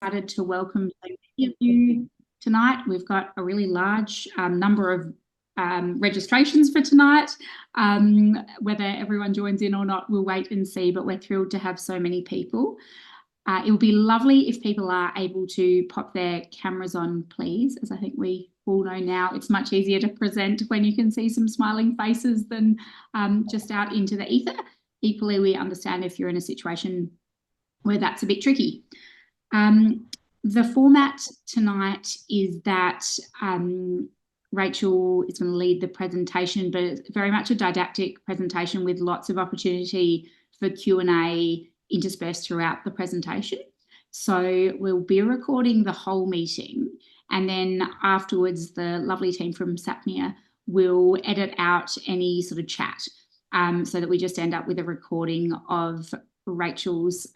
excited to welcome so many of you tonight. We've got a really large number of registrations for tonight. Whether everyone joins in or not, we'll wait and see, but we're thrilled to have so many people. It would be lovely if people are able to pop their cameras on, please, as I think we all know now it's much easier to present when you can see some smiling faces than just out into the ether. Equally, we understand if you're in a situation where that's a bit tricky. The format tonight is that Rachel is going to lead the presentation, but it's very much a didactic presentation with lots of opportunity for Q&A interspersed throughout the presentation. So we'll be recording the whole meeting, and then afterwards the lovely team from Sapmea will edit out any sort of chat so that we just end up with a recording of Rachel's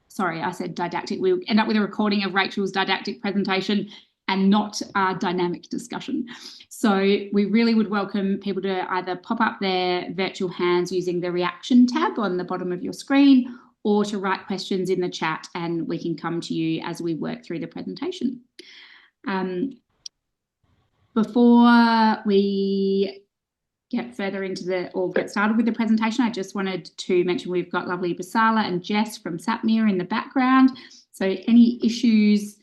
sorry, I said didactic. We'll end up with a recording of Rachel's didactic presentation and not a dynamic discussion. So we really would welcome people to either pop up their virtual hands using the reaction tab on the bottom of your screen, or to write questions in the chat and we can come to you as we work through the presentation. Before we get further into get started with the presentation, I just wanted to mention we've got lovely Basala and Jess from Sapmea in the background. So any issues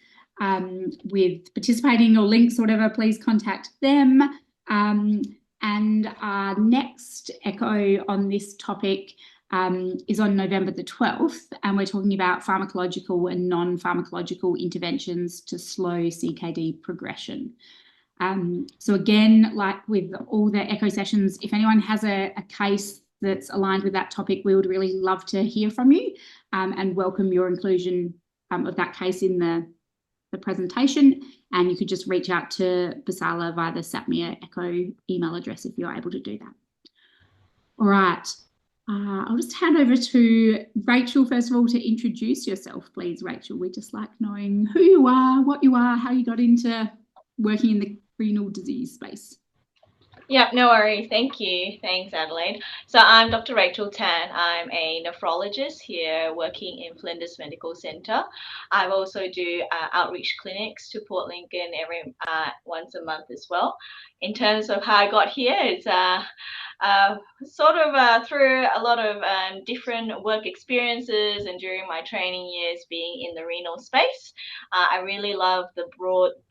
with participating or links or whatever, please contact them. And our next echo on this topic is on November the 12th, and we're talking about pharmacological and non-pharmacological interventions to slow CKD progression. So again, like with all the echo sessions, if anyone has a case that's aligned with that topic, we would really love to hear from you and welcome your inclusion of that case in the presentation. And you could just reach out to Basala via the Sapmea Echo email address if you're able to do that. All right, I'll just hand over to Rachel first of all to introduce yourself, please, Rachel. We just like knowing who you are, what you are, how you got into working in the renal disease space. Yeah, no worries. Thank you. Thanks, Adelaide. So I'm Dr. Rachel Tan. I'm a nephrologist here working in Flinders Medical Centre. I also do outreach clinics to Port Lincoln every once a month as well. In terms of how I got here, it's sort of through a lot of different work experiences and during my training years being in the renal space. I really love the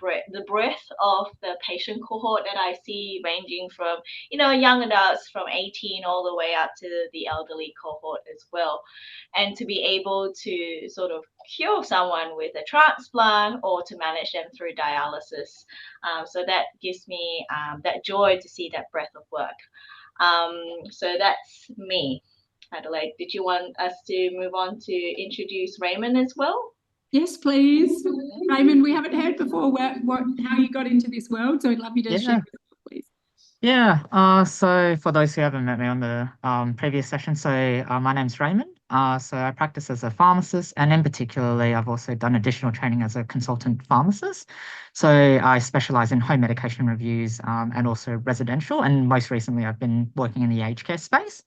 breadth of the patient cohort that I see, ranging from, young adults from 18 all the way up to the elderly cohort as well. And to be able to sort of cure someone with a transplant or to manage them through dialysis. So that gives me that joy to see that breadth of work. So that's me. Adelaide, did you want us to move on to introduce Raymond as well? Yes, please. Raymond, we haven't heard before how you got into this world, so I'd love you to share, please. Yeah, so for those who haven't met me on the previous session, so my name's Raymond. So I practice as a pharmacist, and in particularly, I've also done additional training as a consultant pharmacist. So I specialize in home medication reviews and also residential, and most recently I've been working in the aged care space.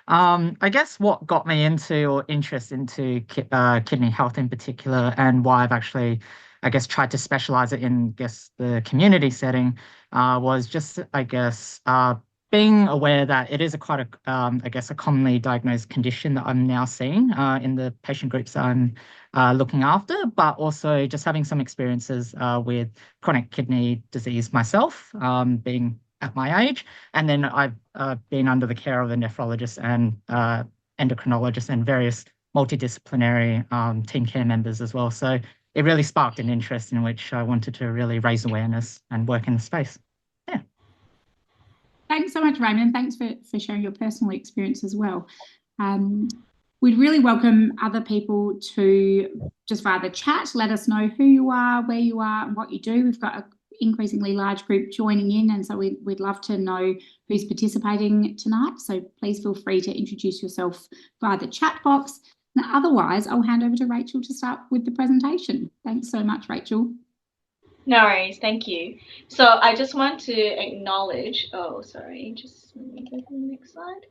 I guess what got me into or interest into kidney health in particular, and why I've actually, I guess, tried to specialize it in, the community setting, was just, being aware that it is a commonly diagnosed condition that I'm now seeing in the patient groups I'm looking after, but also just having some experiences with chronic kidney disease myself, being at my age. And then I've been under the care of a nephrologist and endocrinologist and various multidisciplinary team care members as well. So it really sparked an interest in which I wanted to really raise awareness and work in the space. Yeah. Thanks so much, Raymond. Thanks for sharing your personal experience as well. We'd really welcome other people to just via the chat let us know who you are, where you are, and what you do. We've got an increasingly large group joining in, and so we'd love to know who's participating tonight. So please feel free to introduce yourself via the chat box. And otherwise, I'll hand over to Rachel to start with the presentation. Thanks so much, Rachel. No worries, thank you. So I just want to acknowledge, just let me go to the next slide.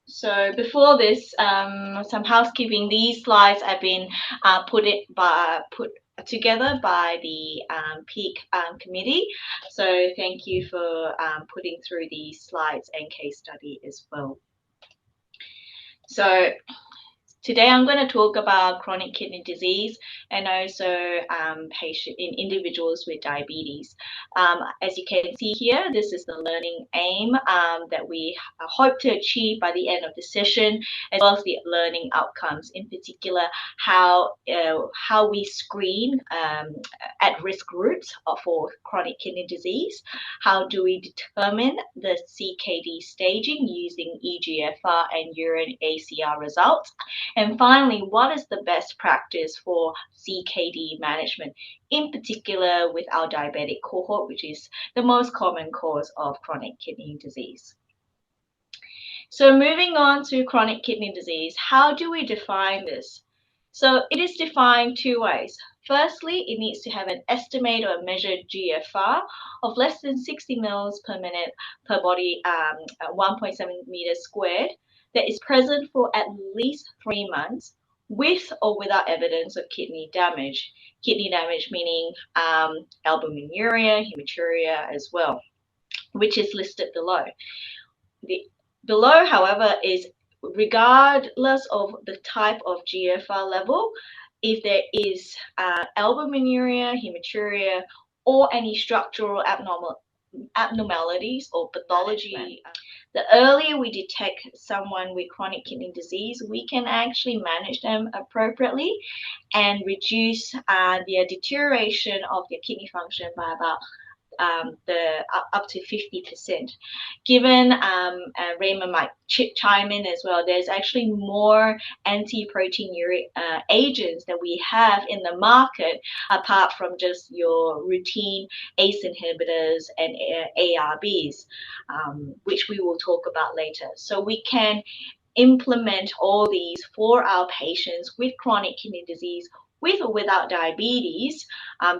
So before this, some housekeeping. These slides have been put together by the PEAK committee. So thank you for putting through these slides and case study as well. So today I'm going to talk about chronic kidney disease and also individuals with diabetes. As you can see here, this is the learning aim that we hope to achieve by the end of the session, as well as the learning outcomes, in particular how we screen at-risk groups for chronic kidney disease. How do we determine the CKD staging using eGFR and urine ACR results? And finally, what is the best practice for CKD management, in particular with our diabetic cohort, which is the most common cause of chronic kidney disease? So moving on to chronic kidney disease, how do we define this? So it is defined two ways. Firstly, it needs to have an estimated or measured GFR of less than 60 mils per minute per body, 1.7 meters squared, that is present for at least 3 months with or without evidence of kidney damage. Kidney damage meaning albuminuria, hematuria as well, which is listed below. Below, however, is regardless of the type of GFR level, if there is albuminuria, hematuria, or any structural abnormalities or pathology, the earlier we detect someone with chronic kidney disease, we can actually manage them appropriately and reduce their deterioration of their kidney function by about up to 50%. Given Raymond might chime in as well, there's actually more anti-proteinuria agents that we have in the market apart from just your routine ACE inhibitors and ARBs, which we will talk about later. So we can implement all these for our patients with chronic kidney disease, with or without diabetes,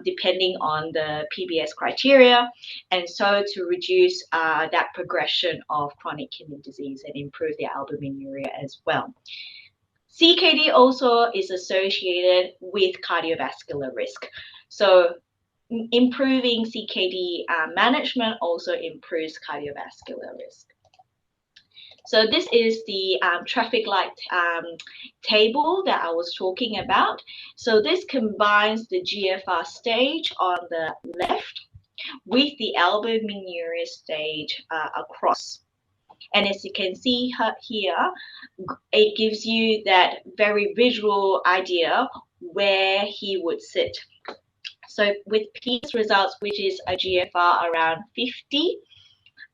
depending on the PBS criteria, and so to reduce that progression of chronic kidney disease and improve their albuminuria as well. CKD also is associated with cardiovascular risk. So improving CKD management also improves cardiovascular risk. So this is the traffic light table that I was talking about. So this combines the GFR stage on the left with the albuminuria stage across. And as you can see here, it gives you that very visual idea where he would sit. So with Pete's results, which is a GFR around 50,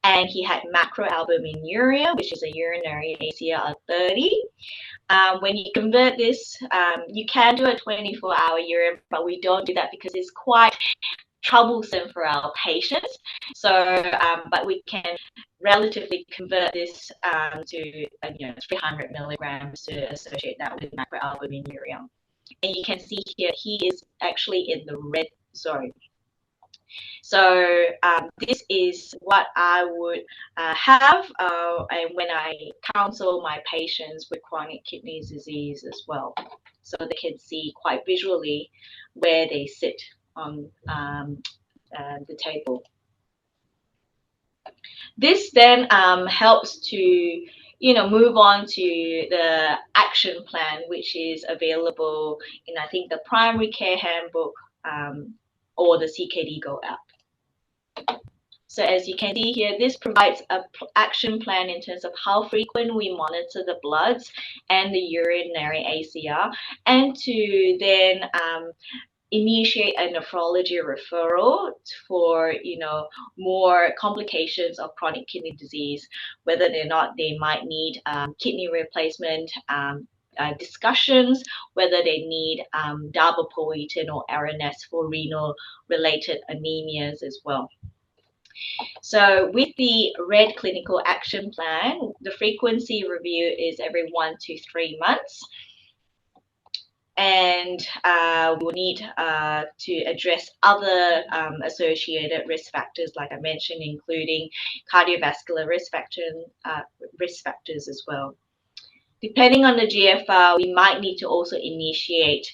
and he had macroalbuminuria, which is a urinary ACR of 30. When you convert this, you can do a 24-hour urine, but we don't do that because it's quite troublesome for our patients. So, but we can relatively convert this to 300 milligrams to associate that with macroalbuminuria. And you can see here, he is actually in the red zone. So this is what I would have and when I counsel my patients with chronic kidney disease as well, so they can see quite visually where they sit on the table. This then helps to move on to the action plan, which is available in, I think, the primary care handbook or the CKD Go app. So as you can see here, this provides an action plan in terms of how frequent we monitor the bloods and the urinary ACR, and to then initiate a nephrology referral for more complications of chronic kidney disease, whether or not they might need kidney replacement discussions, whether they need darbepoetin or RNS for renal related anemias as well. So with the RED clinical action plan, the frequency review is every 1 to 3 months. And we'll need to address other associated risk factors, like I mentioned, including cardiovascular risk factors as well. Depending on the GFR, we might need to also initiate,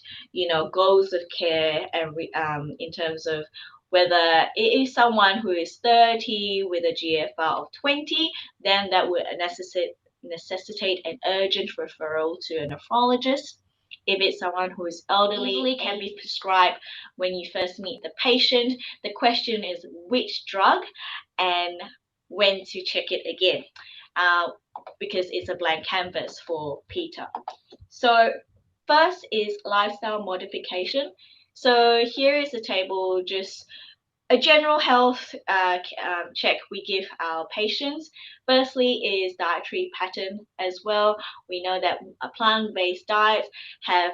goals of care and in terms of whether it is someone who is 30 with a GFR of 20, then that would necessitate an urgent referral to a nephrologist. If it's someone who is elderly, can be prescribed when you first meet the patient. The question is which drug and when to check it again. Because it's a blank canvas for Peter. So first is lifestyle modification. So here is a table, just a general health check we give our patients. Firstly is dietary pattern as well. We know that plant-based diets have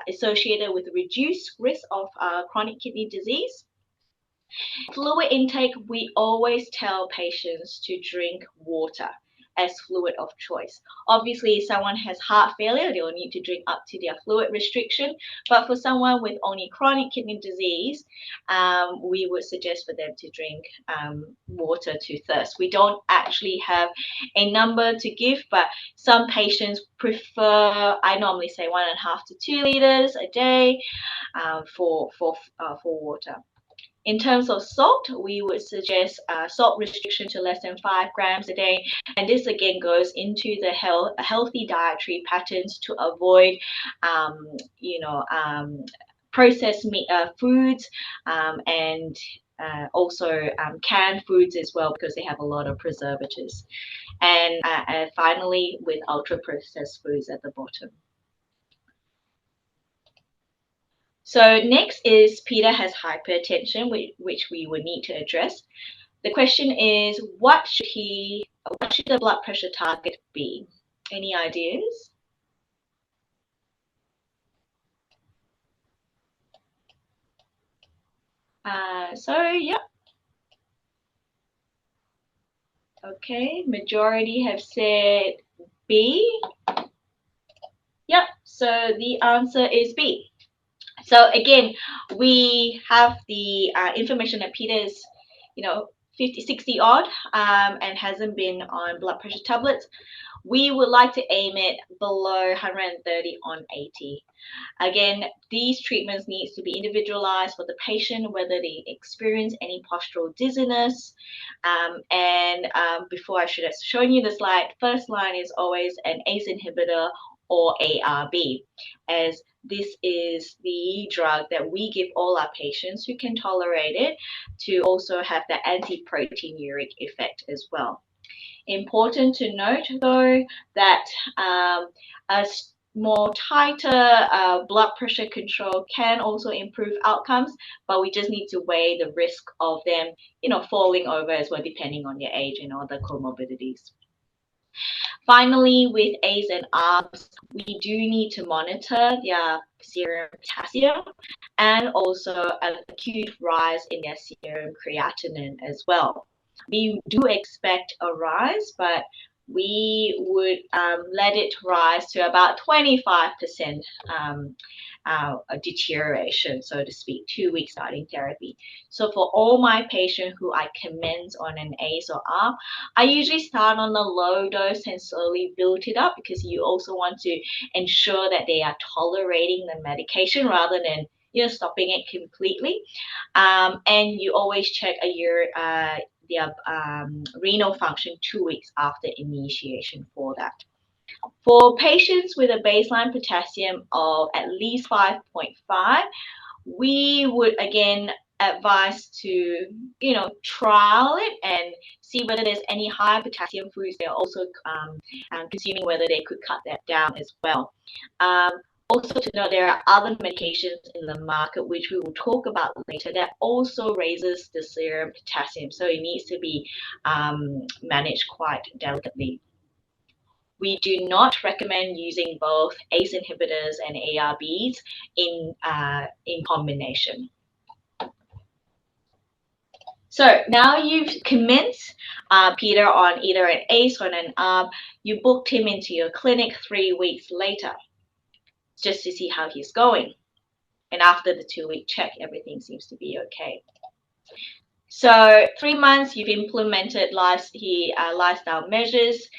associated with reduced risk of chronic kidney disease. Fluid intake, we always tell patients to drink water as fluid of choice. Obviously, if someone has heart failure, they will need to drink up to their fluid restriction. But for someone with only chronic kidney disease, we would suggest for them to drink water to thirst. We don't actually have a number to give, but some patients prefer, I normally say 1.5 to 2 liters a day for water. In terms of salt, we would suggest salt restriction to less than 5 grams a day. And this again goes into the healthy dietary patterns to avoid, processed foods and also canned foods as well, because they have a lot of preservatives. And finally, with ultra processed foods at the bottom. So next is Peter has hypertension, which we would need to address. The question is, what should the blood pressure target be? Any ideas? Yeah. Okay, majority have said B. Yep, so the answer is B. So again, we have the information that Peter is, 50, 60 odd and hasn't been on blood pressure tablets. We would like to aim it below 130 on 80. Again, these treatments need to be individualized for the patient, whether they experience any postural dizziness. Before I should have shown you the slide, first line is always an ACE inhibitor or ARB, as this is the drug that we give all our patients who can tolerate it to also have the anti-proteinuric effect as well. Important to note, though, that a more tighter blood pressure control can also improve outcomes, but we just need to weigh the risk of them, falling over as well, depending on your age and other comorbidities. Finally, with A's and ARBs, we do need to monitor their serum potassium and also an acute rise in their serum creatinine as well. We do expect a rise, but we would let it rise to about 25% a deterioration, so to speak, 2 weeks starting therapy. So for all my patients who I commence on an ACE or ARB, I usually start on the low dose and slowly build it up, because you also want to ensure that they are tolerating the medication rather than stopping it completely. And you always check their renal function 2 weeks after initiation for that. For patients with a baseline potassium of at least 5.5, we would again advise to trial it and see whether there's any high potassium foods they're also consuming, whether they could cut that down as well. Also to know, there are other medications in the market, which we will talk about later, that also raises the serum potassium, so it needs to be managed quite delicately. We do not recommend using both ACE inhibitors and ARBs in combination. So now you've commenced Peter on either an ACE or an ARB. You booked him into your clinic 3 weeks later, just to see how he's going. And after the 2-week check, everything seems to be okay. So 3 months, you've implemented lifestyle measures.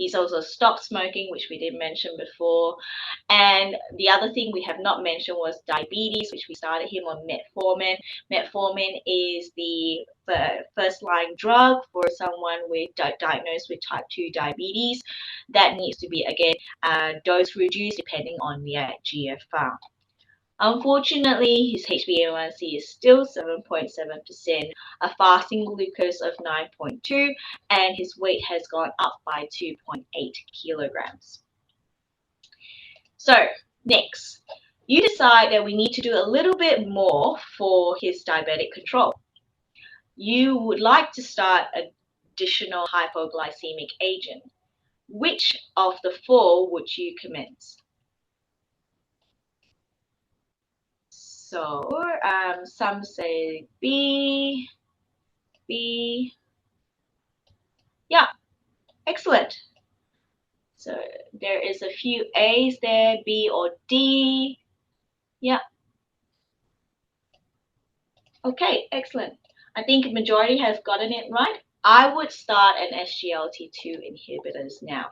He's also stopped smoking, which we did mention before. And the other thing we have not mentioned was diabetes, which we started him on metformin. Metformin is the first-line drug for someone with diagnosed with type 2 diabetes. That needs to be, again, dose reduced depending on their GFR. Unfortunately, his HbA1c is still 7.7%, a fasting glucose of 9.2, and his weight has gone up by 2.8 kilograms. So next, you decide that we need to do a little bit more for his diabetic control. You would like to start additional hypoglycemic agent. Which of the four would you commence? So some say B. Yeah, excellent. So there is a few A's there, B or D. Yeah. Okay, excellent. I think majority has gotten it right. I would start an SGLT2 inhibitors now.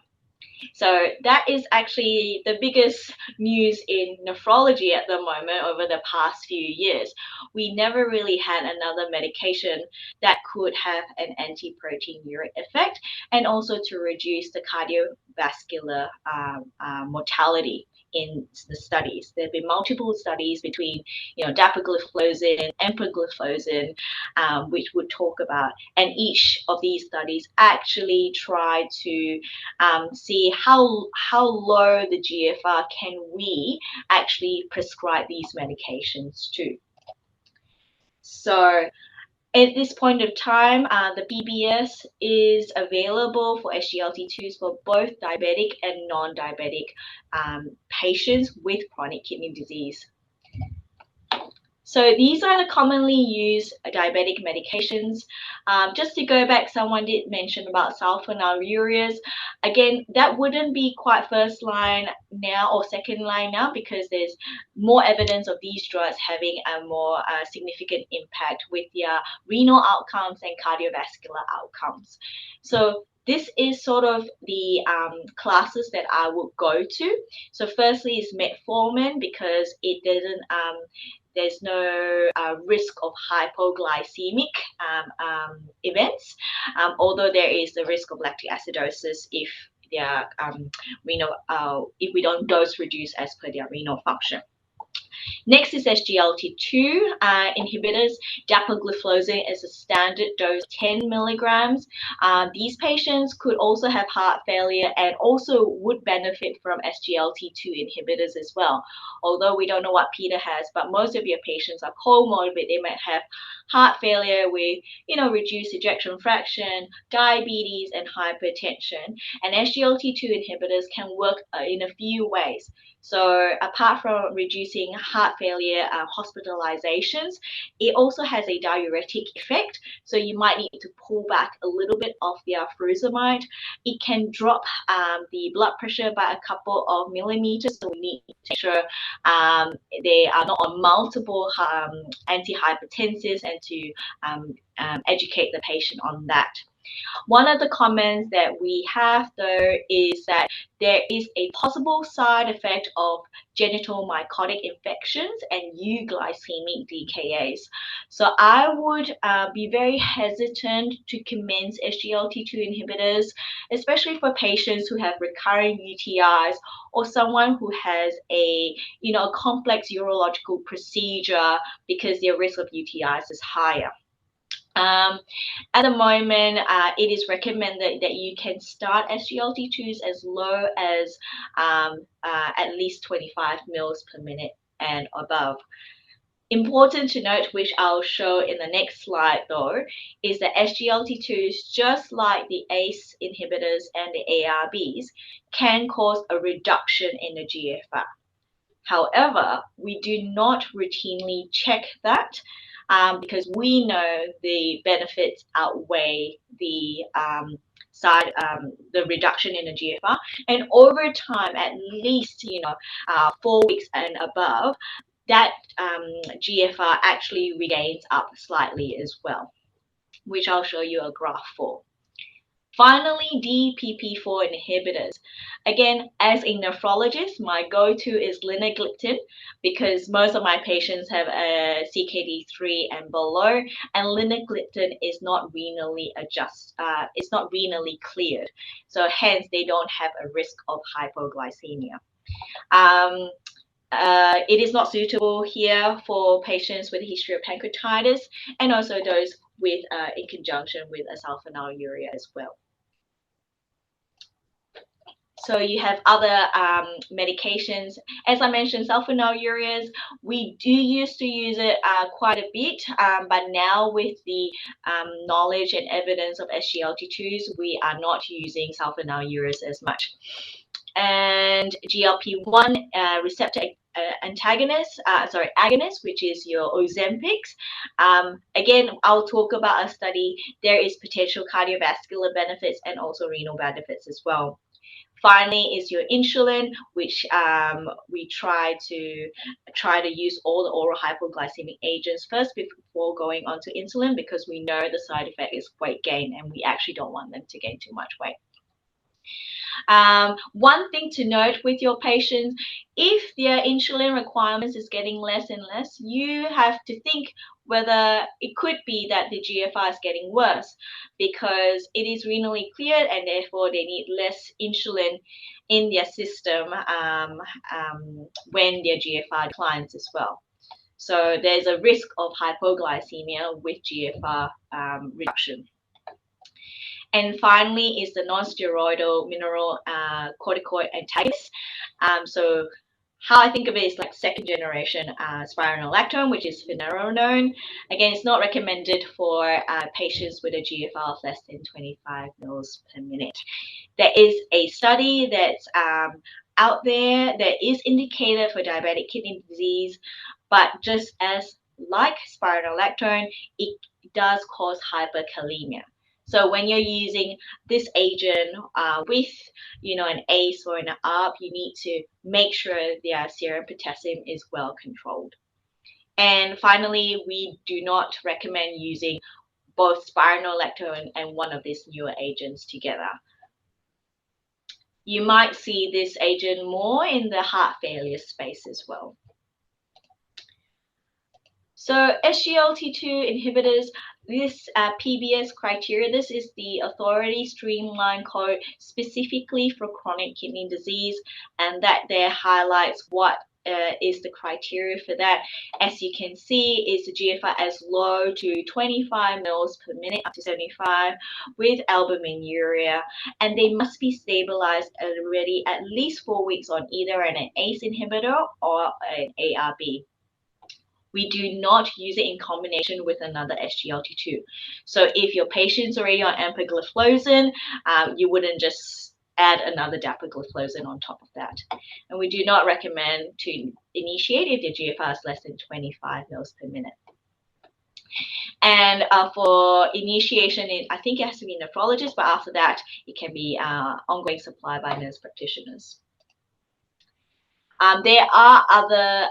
So that is actually the biggest news in nephrology at the moment over the past few years. We never really had another medication that could have an anti-proteinuric effect and also to reduce the cardiovascular mortality in the studies. There have been multiple studies between, dapagliflozin, empagliflozin, which would talk about, and each of these studies actually try to see how low the GFR can we actually prescribe these medications to. So at this point of time, the PBS is available for SGLT2s for both diabetic and non-diabetic patients with chronic kidney disease. So these are the commonly used diabetic medications. Just to go back, someone did mention about sulfonylureas. Again, that wouldn't be quite first line now or second line now because there's more evidence of these drugs having a more significant impact with their renal outcomes and cardiovascular outcomes. So this is sort of the classes that I would go to. So firstly is metformin because it doesn't there's no risk of hypoglycemic events, although there is the risk of lactic acidosis if their if we don't dose reduce as per their renal function. Next is SGLT2 inhibitors. Dapagliflozin is a standard dose, 10 milligrams. These patients could also have heart failure and also would benefit from SGLT2 inhibitors as well. Although we don't know what Peter has, but most of your patients are comorbid. They might have heart failure with, reduced ejection fraction, diabetes, and hypertension. And SGLT2 inhibitors can work in a few ways. So apart from reducing heart failure hospitalizations, it also has a diuretic effect. So you might need to pull back a little bit of their furosemide. It can drop the blood pressure by a couple of millimeters. So we need to make sure they are not on multiple antihypertensives and to educate the patient on that. One of the comments that we have though is that there is a possible side effect of genital mycotic infections and euglycemic DKAs. So I would be very hesitant to commence SGLT2 inhibitors, especially for patients who have recurring UTIs or someone who has a complex urological procedure because their risk of UTIs is higher. At the moment, it is recommended that you can start SGLT2s as low as at least 25 mils per minute and above. Important to note, which I'll show in the next slide though, is that SGLT2s, just like the ACE inhibitors and the ARBs, can cause a reduction in the GFR. However, we do not routinely check that because we know the benefits outweigh the the reduction in the GFR, and over time, at least 4 weeks and above, that GFR actually regains up slightly as well, which I'll show you a graph for. Finally, DPP4 inhibitors. Again, as a nephrologist, my go-to is linagliptin because most of my patients have a CKD 3 and below, and linagliptin is not renally it's not renally cleared, so hence they don't have a risk of hypoglycemia. It is not suitable here for patients with a history of pancreatitis and also those with in conjunction with a sulfonylurea as well. So you have other medications. As I mentioned, sulfonylureas, we do used to use it quite a bit, but now with the knowledge and evidence of SGLT2s, we are not using sulfonylureas as much. And GLP-1 receptor agonist, which is your Ozempics. Again, I'll talk about a study. There is potential cardiovascular benefits and also renal benefits as well. Finally is your insulin, which we try to use all the oral hypoglycemic agents first before going on to insulin, because we know the side effect is weight gain and we actually don't want them to gain too much weight. One thing to note with your patients, if their insulin requirements is getting less and less, you have to think whether it could be that the GFR is getting worse because it is renally cleared and therefore they need less insulin in their system when their GFR declines as well. So there's a risk of hypoglycemia with GFR reduction. And finally is the non-steroidal mineral corticoid antagonist. So how I think of it is like second generation spironolactone, which is finerenone. Again, it's not recommended for patients with a GFR of less than 25 mils per minute. There is a study that's out there that is indicated for diabetic kidney disease, but just as like spironolactone, it does cause hyperkalemia. So when you're using this agent with, an ACE or an ARB, you need to make sure their serum potassium is well controlled. And finally, we do not recommend using both spironolactone and one of these newer agents together. You might see this agent more in the heart failure space as well. So SGLT2 inhibitors, this PBS criteria, this is the authority streamline code specifically for chronic kidney disease, and that there highlights what is the criteria for that. As you can see, is the GFR as low to 25 mils per minute up to 75 with albuminuria, and they must be stabilized already at least 4 weeks on either an ACE inhibitor or an ARB. We do not use it in combination with another SGLT2. So if your patient's already on empagliflozin, you wouldn't just add another dapagliflozin on top of that. And we do not recommend to initiate if your GFR is less than 25 mils per minute. And for initiation, I think it has to be a nephrologist, but after that, it can be ongoing supply by nurse practitioners. There are other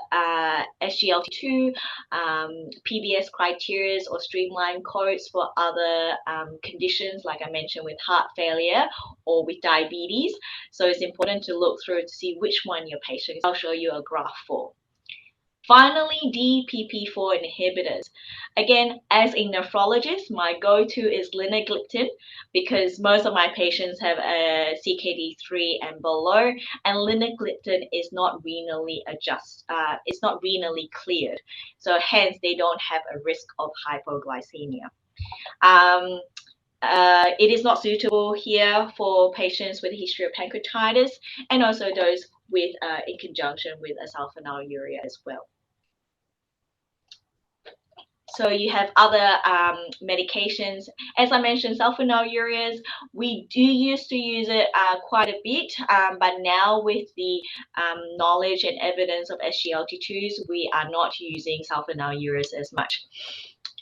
SGLT2 PBS criteria or streamline codes for other conditions, like I mentioned, with heart failure or with diabetes. So it's important to look through to see which one your patient is. I'll show you a graph for. Finally, DPP4 inhibitors. Again, as a nephrologist, my go-to is linagliptin because most of my patients have a CKD 3 and below, and linagliptin is not renally it's not renally cleared, so hence they don't have a risk of hypoglycemia. It is not suitable here for patients with a history of pancreatitis and also those with in conjunction with a sulfonylurea as well. So you have other medications. As I mentioned, sulfonylureas, we do used to use it quite a bit, but now with the knowledge and evidence of SGLT2s, we are not using sulfonylureas as much.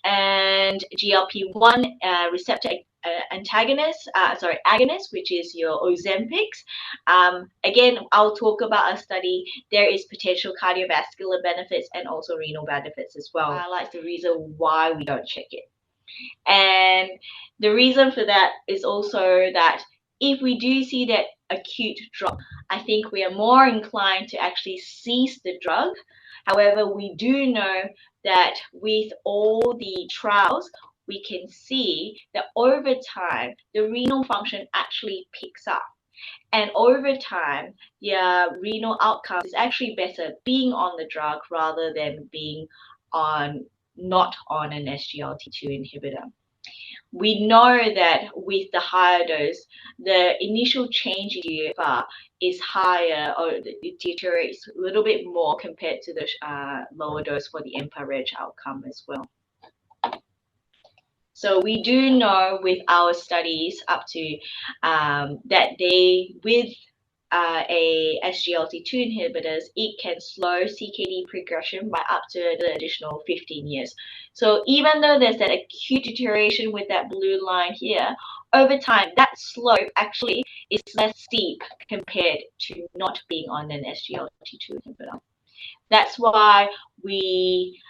And GLP-1 receptor agonist, which is your Ozempics. Again, I'll talk about a study. There is potential cardiovascular benefits and also renal benefits as well. Highlights the reason why we don't check it. And the reason for that is also that if we do see that acute drop, I think we are more inclined to actually cease the drug. However, we do know that with all the trials, we can see that over time, the renal function actually picks up. And over time, your renal outcome is actually better being on the drug rather than being not on an SGLT2 inhibitor. We know that with the higher dose, the initial change in GFR is higher, or it deteriorates a little bit more compared to the lower dose for the EMPA-REG outcome as well. So we do know with our studies up to that with a SGLT2 inhibitors, it can slow CKD progression by up to the additional 15 years. So even though there's that acute deterioration with that blue line here, over time, that slope actually is less steep compared to not being on an SGLT2 inhibitor. That's why we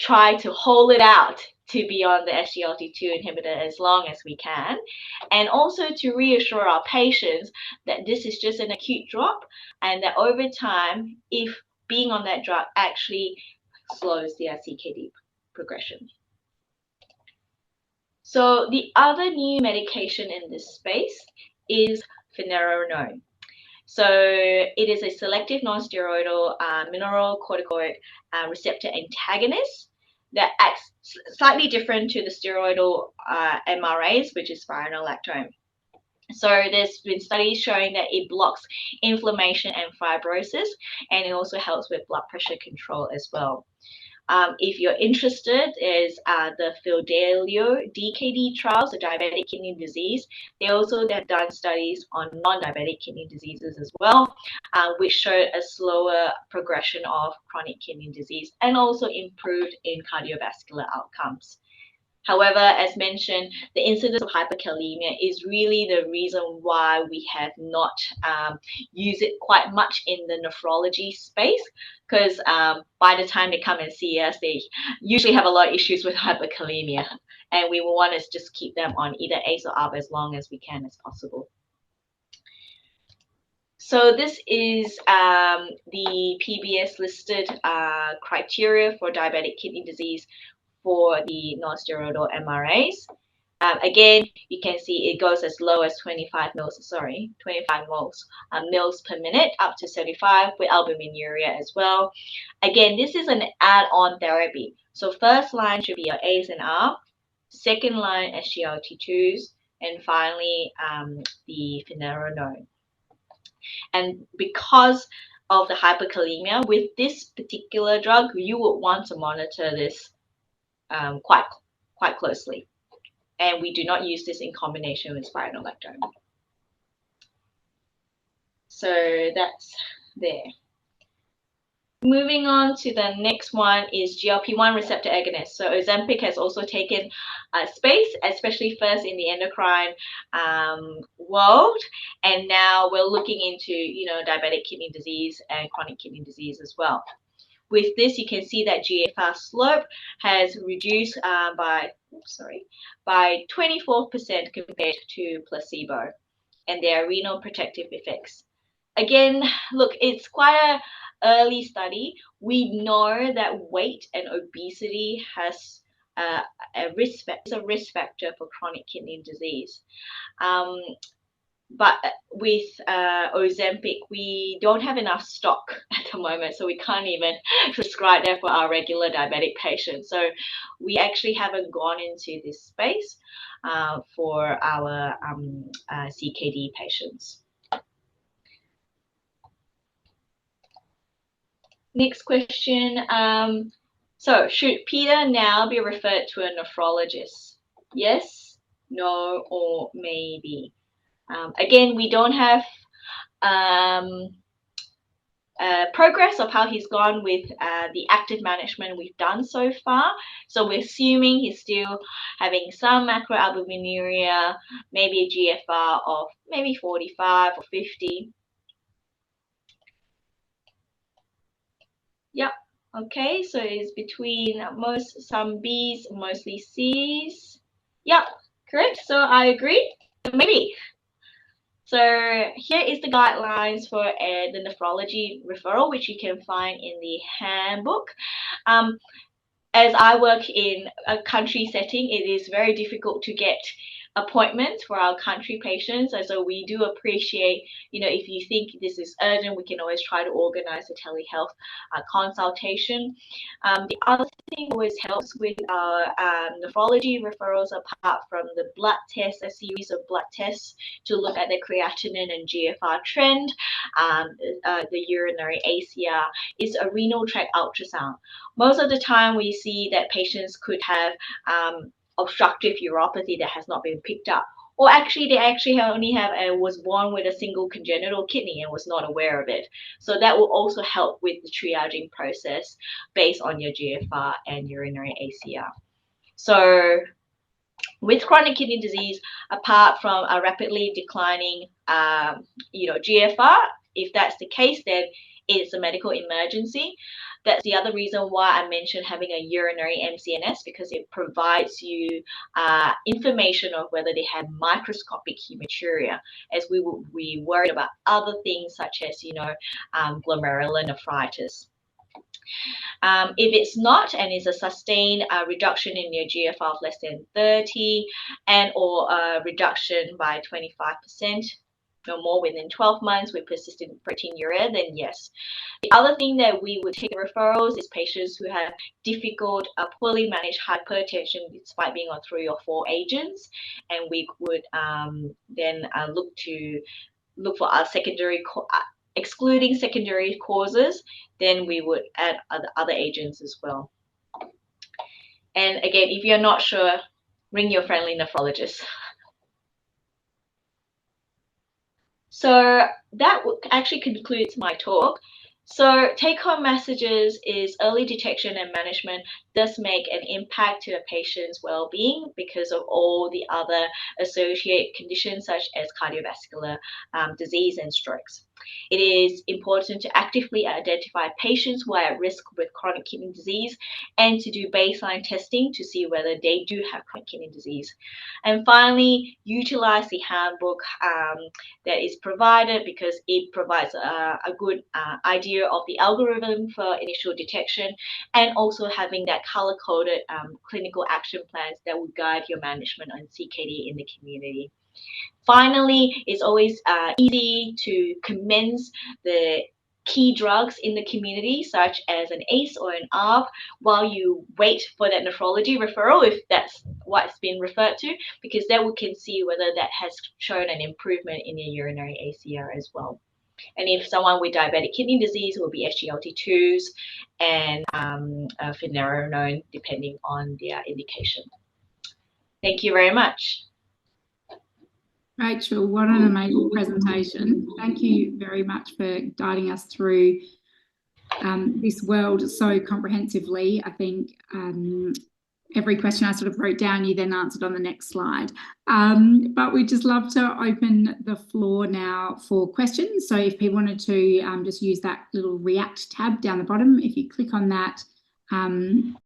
try to hold it out to be on the SGLT2 inhibitor as long as we can, and also to reassure our patients that this is just an acute drop and that over time, if being on that drug actually slows their CKD progression. So the other new medication in this space is finerenone. So it is a selective non-steroidal mineralocorticoid receptor antagonist that acts slightly different to the steroidal MRAs, which is spironolactone. So there's been studies showing that it blocks inflammation and fibrosis, and it also helps with blood pressure control as well. If you're interested, is the Fidelio DKD trials, the diabetic kidney disease. They also have done studies on non-diabetic kidney diseases as well, which showed a slower progression of chronic kidney disease and also improved in cardiovascular outcomes. However, as mentioned, the incidence of hyperkalemia is really the reason why we have not used it quite much in the nephrology space, because by the time they come and see us, they usually have a lot of issues with hyperkalemia, and we will want to just keep them on either ACE or ARB as long as we can as possible. So this is the PBS listed criteria for diabetic kidney disease for the non-steroidal MRAs. Again, you can see it goes as low as 25 mils per minute, up to 75 with albuminuria as well. Again, this is an add-on therapy. So first line should be your ACE and ARB, second line SGLT2s, and finally the finerenone. And because of the hyperkalemia, with this particular drug, you would want to monitor this quite closely. And we do not use this in combination with spironolactone. So that's there. Moving on to the next one is GLP-1 receptor agonist. So Ozempic has also taken space, especially first in the endocrine world, and now we're looking into diabetic kidney disease and chronic kidney disease as well. With this, you can see that GFR slope has reduced by 24% compared to placebo, and there are renal protective effects. Again, look, it's quite an early study. We know that weight and obesity has a risk factor for chronic kidney disease. But with Ozempic, we don't have enough stock at the moment, so we can't even prescribe that for our regular diabetic patients. So we actually haven't gone into this space for our CKD patients. Next question. So should Peter now be referred to a nephrologist? Yes, no, or maybe? Again, we don't have progress of how he's gone with the active management we've done so far. So we're assuming he's still having some macroalbuminuria, maybe a GFR of maybe 45 or 50. Yep. Okay, so it's between some Bs, mostly Cs. Yep, correct. So I agree. Maybe. So here is the guidelines for the nephrology referral, which you can find in the handbook. As I work in a country setting, it is very difficult to get appointments for our country patients. And so we do appreciate, if you think this is urgent, we can always try to organize a telehealth consultation. The other thing that always helps with our nephrology referrals, apart from the blood tests, a series of blood tests to look at the creatinine and GFR trend, the urinary ACR, is a renal tract ultrasound. Most of the time we see that patients could have obstructive uropathy that has not been picked up, or they was born with a single congenital kidney and was not aware of it. So that will also help with the triaging process based on your GFR and urinary ACR. So with chronic kidney disease, apart from a rapidly declining GFR, if that's the case, then it's a medical emergency. That's the other reason why I mentioned having a urinary MCNS, because it provides you information of whether they have microscopic hematuria, as we worried about other things such as glomerulonephritis. If it's not, and it's a sustained reduction in your GFR of less than 30 and or a reduction by 25%, no more within 12 months with persistent proteinuria, then yes. The other thing that we would take referrals is patients who have difficult, poorly managed hypertension despite being on 3 or 4 agents, and we would then look for our excluding secondary causes. Then we would add other agents as well. And again, if you're not sure, ring your friendly nephrologist. So that actually concludes my talk. So take-home messages is early detection and management does make an impact to a patient's well-being because of all the other associated conditions such as cardiovascular disease and strokes. It is important to actively identify patients who are at risk with chronic kidney disease and to do baseline testing to see whether they do have chronic kidney disease. And finally, utilize the handbook that is provided, because it provides a good idea of the algorithm for initial detection, and also having that color-coded clinical action plans that will guide your management on CKD in the community. Finally, it's always easy to commence the key drugs in the community, such as an ACE or an ARB, while you wait for that nephrology referral, if that's what it's been referred to, because then we can see whether that has shown an improvement in your urinary ACR as well. And if someone with diabetic kidney disease, will be SGLT2s and finerenone, depending on their indication. Thank you very much. Rachel, what an amazing presentation. Thank you very much for guiding us through this world so comprehensively. I think every question I sort of wrote down, you then answered on the next slide. But we'd just love to open the floor now for questions. So if people wanted to just use that little React tab down the bottom, if you click on that,